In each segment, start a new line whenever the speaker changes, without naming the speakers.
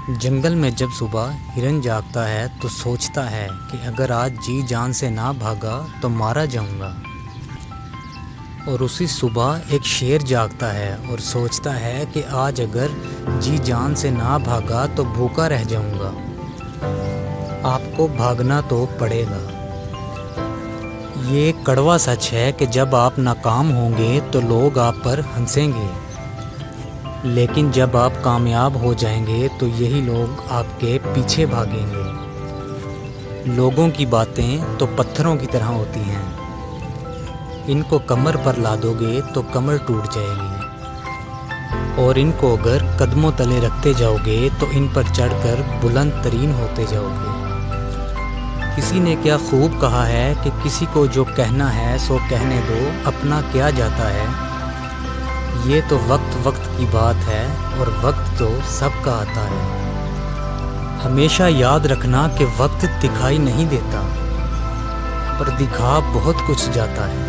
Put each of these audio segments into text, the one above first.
جنگل میں جب صبح ہرن جاگتا ہے تو سوچتا ہے کہ اگر آج جی جان سے نہ بھاگا تو مارا جاؤں گا۔ اور اسی صبح ایک شیر جاگتا ہے اور سوچتا ہے کہ آج اگر جی جان سے نہ بھاگا تو بھوکا رہ جاؤں گا۔ آپ کو بھاگنا تو پڑے گا۔ یہ کڑوا سچ ہے کہ جب آپ ناکام ہوں گے تو لوگ آپ پر ہنسیں گے، لیکن جب آپ کامیاب ہو جائیں گے تو یہی لوگ آپ کے پیچھے بھاگیں گے۔ لوگوں کی باتیں تو پتھروں کی طرح ہوتی ہیں، ان کو کمر پر لا دو گے تو کمر ٹوٹ جائے گی، اور ان کو اگر قدموں تلے رکھتے جاؤ گے تو ان پر چڑھ کر بلند ترین ہوتے جاؤ گے۔ کسی نے کیا خوب کہا ہے کہ کسی کو جو کہنا ہے سو کہنے دو، اپنا کیا جاتا ہے۔ یہ تو وقت کی بات ہے اور وقت تو سب کا آتا ہے۔ ہمیشہ یاد رکھنا کہ وقت دکھائی نہیں دیتا، پر دکھا بہت کچھ جاتا ہے۔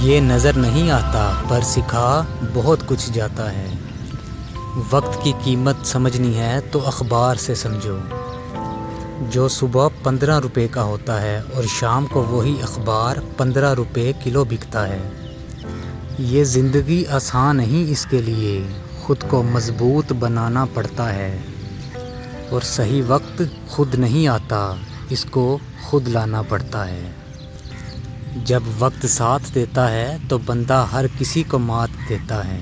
یہ نظر نہیں آتا پر سکھا بہت کچھ جاتا ہے۔ وقت کی قیمت سمجھنی ہے تو اخبار سے سمجھو، جو صبح 15 روپے کا ہوتا ہے اور شام کو وہی اخبار 15 روپے کلو بکتا ہے۔ یہ زندگی آسان نہیں، اس کے لیے خود کو مضبوط بنانا پڑتا ہے، اور صحیح وقت خود نہیں آتا، اس کو خود لانا پڑتا ہے۔ جب وقت ساتھ دیتا ہے تو بندہ ہر کسی کو مات دیتا ہے۔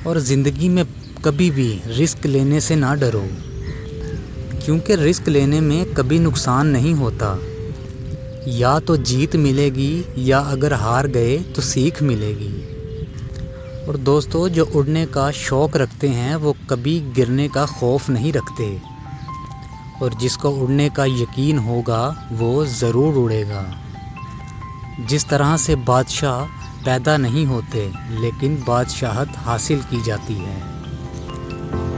اور زندگی میں کبھی بھی رسک لینے سے نہ ڈرو، کیونکہ رسک لینے میں کبھی نقصان نہیں ہوتا۔ یا تو جیت ملے گی یا اگر ہار گئے تو سیکھ ملے گی۔ اور دوستو، جو اڑنے کا شوق رکھتے ہیں وہ کبھی گرنے کا خوف نہیں رکھتے، اور جس کو اڑنے کا یقین ہوگا وہ ضرور اڑے گا۔ جس طرح سے بادشاہ پیدا نہیں ہوتے لیکن بادشاہت حاصل کی جاتی ہے،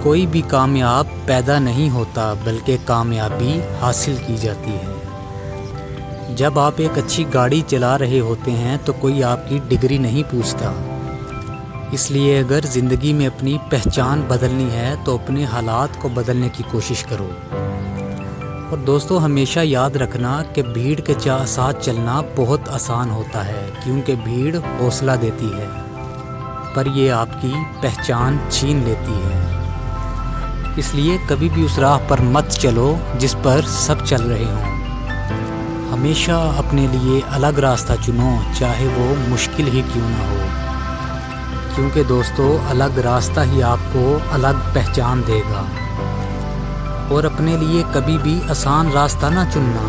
کوئی بھی کامیاب پیدا نہیں ہوتا بلکہ کامیابی حاصل کی جاتی ہے۔ جب آپ ایک اچھی گاڑی چلا رہے ہوتے ہیں تو کوئی آپ کی ڈگری نہیں پوچھتا، اس لیے اگر زندگی میں اپنی پہچان بدلنی ہے تو اپنے حالات کو بدلنے کی کوشش کرو۔ اور دوستو، ہمیشہ یاد رکھنا کہ بھیڑ کے ساتھ چلنا بہت آسان ہوتا ہے، کیونکہ بھیڑ حوصلہ دیتی ہے، پر یہ آپ کی پہچان چھین لیتی ہے۔ اس لیے کبھی بھی اس راہ پر مت چلو جس پر سب چل رہے ہوں۔ ہمیشہ اپنے لیے الگ راستہ چنو، چاہے وہ مشکل ہی کیوں نہ ہو، کیونکہ دوستو الگ راستہ ہی آپ کو الگ پہچان دے گا۔ اور اپنے لیے کبھی بھی آسان راستہ نہ چننا،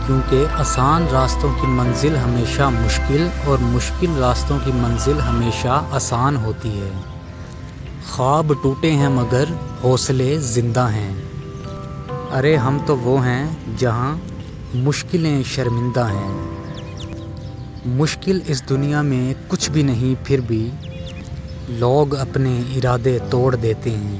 کیونکہ آسان راستوں کی منزل ہمیشہ مشکل اور مشکل راستوں کی منزل ہمیشہ آسان ہوتی ہے۔ خواب ٹوٹے ہیں مگر حوصلے زندہ ہیں، ارے ہم تو وہ ہیں جہاں مشکلیں شرمندہ ہیں۔ مشکل اس دنیا میں کچھ بھی نہیں، پھر بھی لوگ اپنے ارادے توڑ دیتے ہیں۔